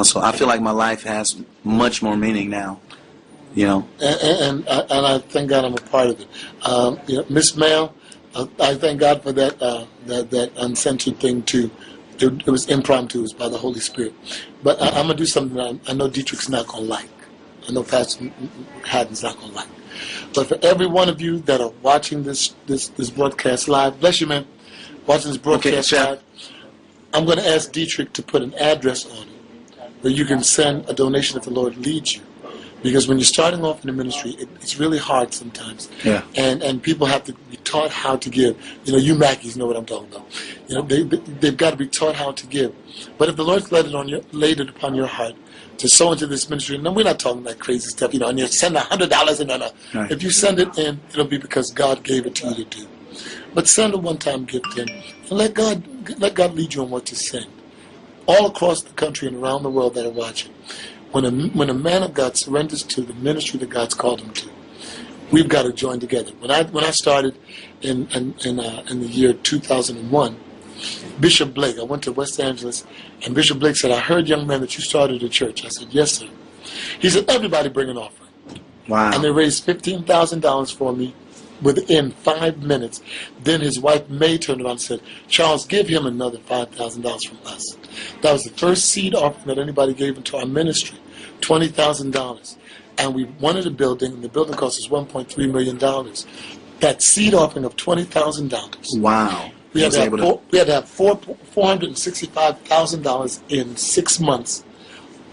So I feel like my life has much more meaning now. And I thank God I'm a part of it. Miss Mel, I thank God for that uncensored thing too. It was impromptu, it was by the Holy Spirit. But I'm gonna do something that I know Deitrick's not gonna like. I know Pastor Haddon's not gonna like. But for every one of you that are watching this broadcast live, bless you, man, watching this broadcast live, I'm gonna ask Deitrick to put an address on it where you can send a donation if the Lord leads you. Because when you're starting off in the ministry, it's really hard sometimes. Yeah. And people have to be taught how to give. You Mackies know what I'm talking about. They've got to be taught how to give. But if the Lord's laid it upon your heart to sow into this ministry, and we're not talking that crazy stuff, and you send $100 and right. If you send it in, it'll be because God gave it to you to do. But send a one-time gift in, and let God lead you on what to send. All across the country and around the world that are watching. When a man of God surrenders to the ministry that God's called him to, we've got to join together. When I started in the year 2001, Bishop Blake, I went to West Angeles, and Bishop Blake said, "I heard, young man, that you started a church." I said, "Yes, sir." He said, "Everybody bring an offering." Wow. And they raised $15,000 for me within 5 minutes. Then his wife May turned around and said, "Charles, give him another $5,000 from us." That was the first seed offering that anybody gave into our ministry, $20,000. And we wanted a building, and the building cost us $1.3 million. That seed offering of $20,000. Wow. We had to have $465,000 in 6 months,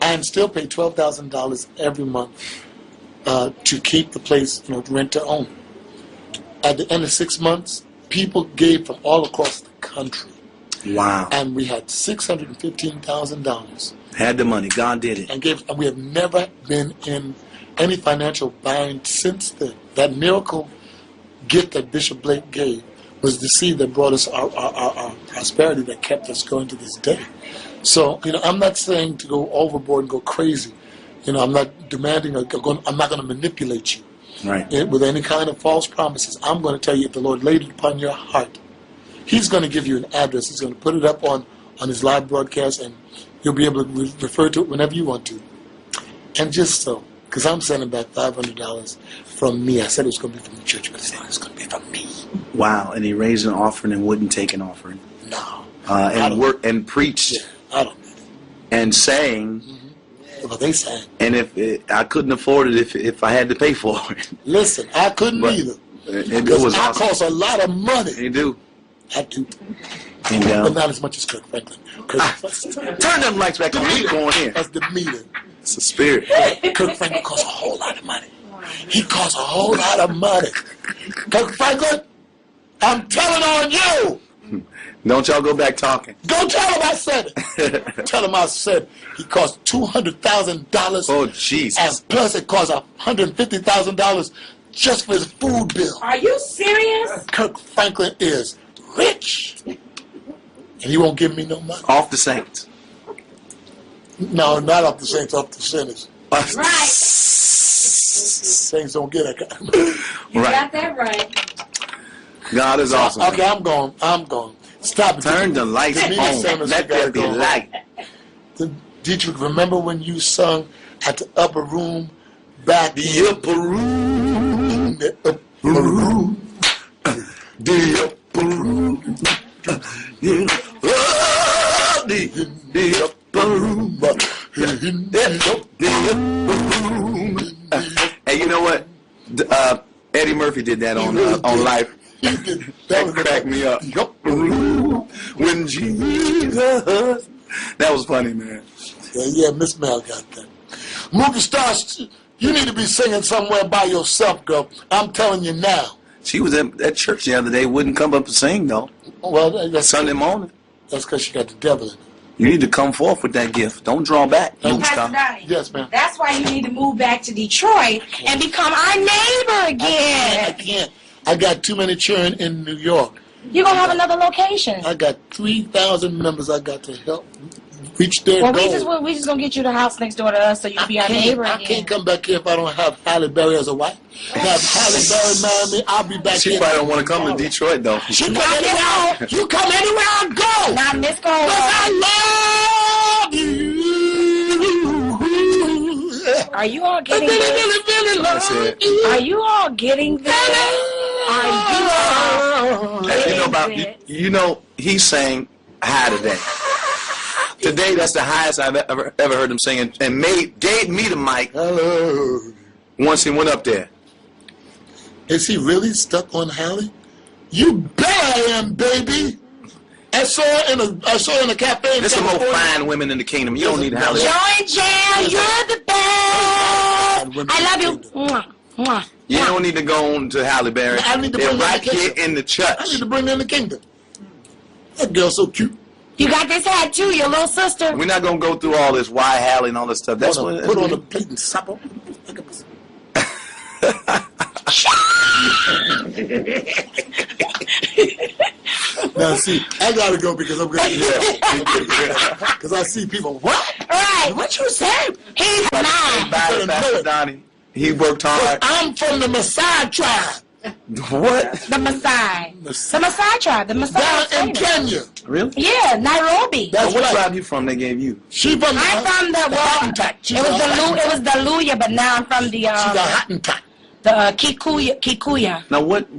and still pay $12,000 every month to keep the place, rent to own. At the end of 6 months, people gave from all across the country. Wow. And we had $615,000. Had the money. God did it. And we have never been in any financial bind since then. That miracle gift that Bishop Blake gave was the seed that brought us our prosperity that kept us going to this day. So, I'm not saying to go overboard and go crazy. I'm not demanding, I'm not going to manipulate you. Right. With any kind of false promises. I'm going to tell you, if the Lord laid it upon your heart, He's going to give you an address. He's going to put it up on His live broadcast, and you'll be able to refer to it whenever you want to. And just so, because I'm sending back $500 from me. I said it was going to be from the church, but it's not. It's going to be from me. Wow. And he raised an offering and wouldn't take an offering. No. And preached. Yeah, I don't know. And sang. Well, they sang. And I couldn't afford it if I had to pay for it. Listen, I couldn't either. It was I awesome. cost a lot of money. You do. I do. And, but not as much as Kirk Franklin. Turn them lights back on. We going in. That's the meter. It's a spirit. Kirk Franklin costs a whole lot of money. He costs a whole lot of money. Kirk Franklin, I'm telling on you. Don't y'all go back talking. Go tell him I said it. Tell him I said he cost $200,000. Oh, Jesus. And plus it costs $150,000 just for his food bill. Are you serious? Kirk Franklin is rich. And he won't give me no money. Off the saints. No, not off the saints, off the sinners. Right. Saints don't get it. You got that right. God is awesome. Okay, I'm going. Stop it. Turn the lights on. Let there be light. Deitrick, remember when you sung at the upper room back the upper room. The upper room. The upper room. The upper room. The upper room. Hey, you know what? Eddie Murphy did that on Life. That cracked me up. When Jesus. That was funny, man. Yeah, Miss Mel got that. Movie stars, you need to be singing somewhere by yourself, girl. I'm telling you now. She was at church the other day, wouldn't come up and sing, though. Well, that's Sunday morning. That's because she got the devil in her. You need to come forth with that gift. Don't draw back. Yes, ma'am. That's why you need to move back to Detroit and become our neighbor again. I can't. I got too many children in New York. You're going to have another location. I got 3,000 members I got to help reach their goal. We just going to get you the house next door to us so you can be our neighbor again. I can't come back here if I don't have Halle Berry as a wife. If Halle Berry marry me, I'll be back here. She probably don't want to come to Detroit, though. She come anywhere. You come anywhere I go. Not Miss Cole. Because I love you. Are you all getting really, this? really, really love you. Are you all getting this? Are you all You know, he's saying hi today. Today, that's the highest I've ever heard him sing, and gave me the mic. Hello. Once he went up there. Is he really stuck on Hallie? You bet I am, baby. I saw her in a cafe. There's some more fine women in the kingdom. You don't need Halle. Joy Jam, you're the best. I love you. Mwah, mwah. You don't need to go on to Halle Berry. I need to They're bring her right in the here kingdom. in the church. I need to bring her in the kingdom. That girl's so cute. You got this hat too, your little sister. We're not going to go through all this why Halle and all this stuff. That's what Put on a plate and sop on. Now see, I gotta go because I'm gonna because I see people. What? Right. What you say? He's mine. Pastor Donnie. He worked hard. I'm from the Maasai tribe. What? The Maasai. The Maasai tribe. The Maasai. Down in Kenya. Really? Yeah, Nairobi. That's What right. tribe you from? They gave you. She from I'm from the Hottentot. it was the Luya, but now I'm from the She's a Hottentot. Kikuya. Now, what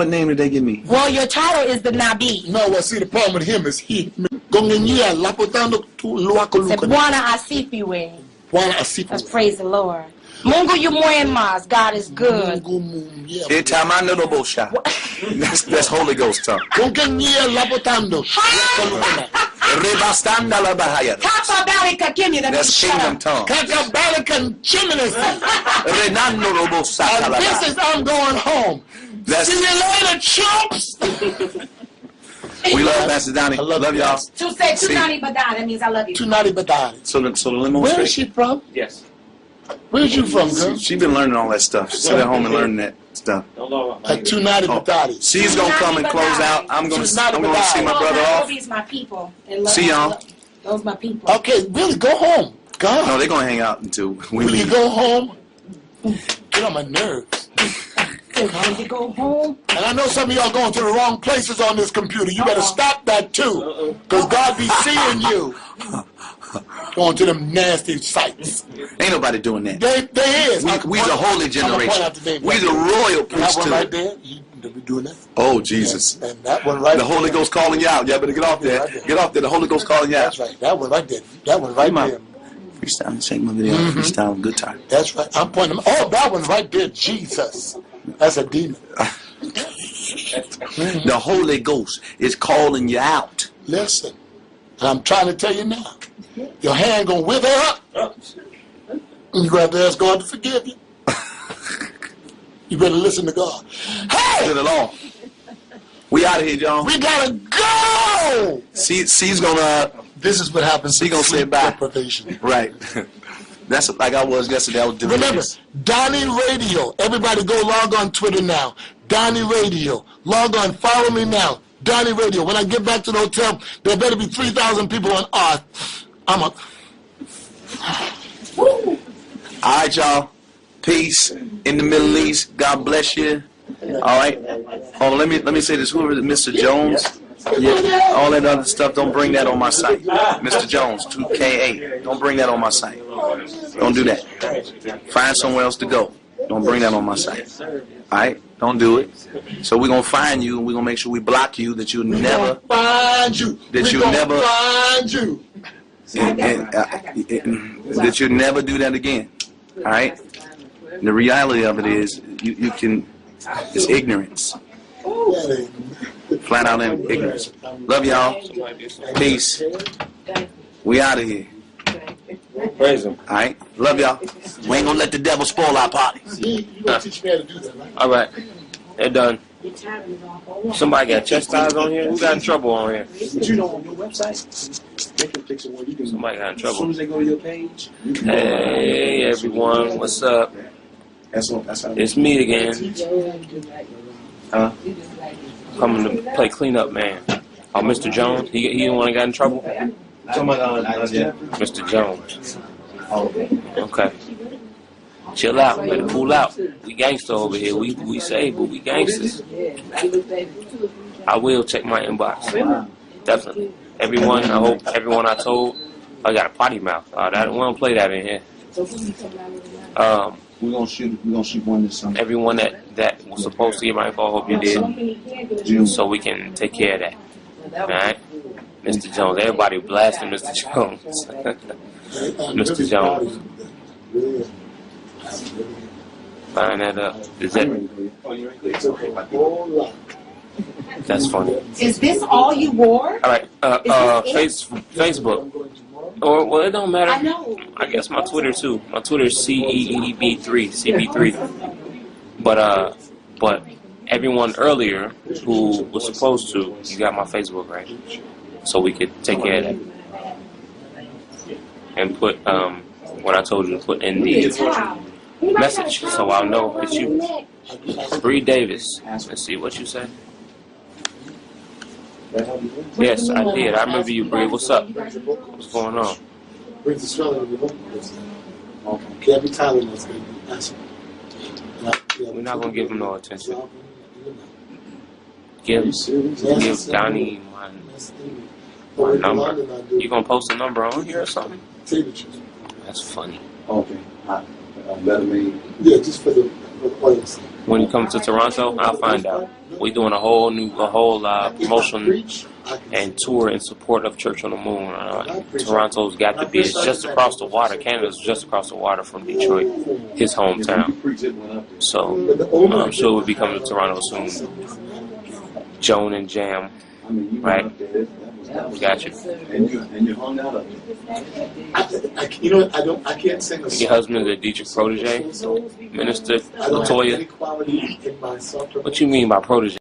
name did they give me? Well, your title is the Nabi. No, well, see, the problem with him is he. Gongenyia lapotando tu luakoluka. Bwana asifiwe. Bwana asifiwe. Let's praise the Lord. Mungu yu mwema. God is good. That's Holy Ghost tongue. Gongenyia lapotando. That's kingdom tongue. Kakabalikan chimneys. And this is I'm going home. See you later, chumps. We love Pastor Donnie. Love y'all. To say Tunani Badai, that means I love you. Tunani Badai. So the limo. Where is she from? Yes. Where's you from, girl? She been learning all that stuff. She's at home and learning that stuff. Tunani Badai. She's gonna come and close out. I'm gonna see my brother off. Nairobi's my people. See y'all. Those my people. Okay, really, go home. God. No, they're gonna hang out until we Will you leave. go home? Get on my nerves. When you go home. And I know some of y'all going to the wrong places on this computer. You better stop that too. Because God be seeing you. Going to them nasty sites. Ain't nobody doing that. They is. We the holy generation. We the royal That one right priesthood. there, you be doing that. Oh, Jesus. And that one right The Holy Ghost calling you out. Y'all better get off there. Get off there. The Holy Ghost calling you out. That's right. That one right there. That one right there. Freestyle. Check my video. Freestyle. Good time. That's right. I'm pointing. Oh, that one right there. Jesus. That's a demon. The Holy Ghost is calling you out. Listen. And I'm trying to tell you now. Your hand gonna wither up. And you have to ask God to forgive you. You better listen to God. Hey! Get it all. We out of here, John. We gotta go! C's gonna. This is what happens. She gonna say bye. Deprivation. Right. That's like I was yesterday. I was doing Remember, this. Donnie Radio. Everybody go log on Twitter now. Donnie Radio. Log on. Follow me now. Donnie Radio. When I get back to the hotel, there better be 3,000 people on Earth. I'm a... All right, y'all. Peace in the Middle East. God bless you. All right. Oh, let me say this. Whoever Mr. Jones. Yeah, all that other stuff. Don't bring that on my site. Mr. Jones, 2K8. Don't bring that on my site. Don't do that. Find somewhere else to go. Don't bring that on my site. All right? Don't do it. So we're gonna find you, and we're gonna make sure we block you. That you'll never. Find you. That you'll never. Find you. That you'll never do that again. All right. The reality of it is, you can. It's ignorance. Flat out ignorance. Love y'all. Peace. We out of here. Praise him. All right. Love y'all. We ain't gonna let the devil spoil our party. You gonna teach me how to do that, right? All right. They're done. Somebody got chastised on here? Who got in trouble on here? But you know, on your website, they can fix it where you can. Somebody got in As soon trouble. as they go to your page, you can. Hey, everyone. What's up? That's how. It's me again. Huh? Coming to play cleanup man. Oh, Mr. Jones? He the one that got in trouble? Mr. Jones. Okay. Chill out. Better cool out. We gangster over here. We say, but we gangsters. I will check my inbox. Definitely. Everyone, I hope everyone I told, I got a potty mouth. We don't play that in here. We're gonna shoot one this summer. Everyone that was supposed to get my info, I hope you did. So we can take care of that. Alright? Mr. Jones. Everybody blasting Mr. Jones. Mr. Jones. Line that up. Is that? That's funny. Is this all you wore? All right. Facebook. Or well, it don't matter. I know. I guess my Twitter too. My Twitter is CEEB3. But everyone earlier who was supposed to, you got my Facebook, right? So we could take care of that and put what I told you to put in the message, so I'll know it's you. Bree Davis. Let's see what you say. Yes, I did. I remember you, Bree. What's up? What's going on? Brings the swelling of your home. Every time that's going to We're not gonna give him no attention. Give Donnie my number. You gonna post a number on here or something? That's funny. Okay. Better me. Yeah, just for the audience. When you come to Toronto, I'll find out. We're doing a whole promotion and tour in support of Church on the Moon. Toronto's got to be. It's just across the water. Canada's just across the water from Detroit, his hometown. So I'm sure we'll be coming to Toronto soon. Joan and Jam, right? Got you. And you hung out of it. I can't sing a song. Your husband is a Deitrick protege, Minister Latoya. Quality in my What you mean by protege?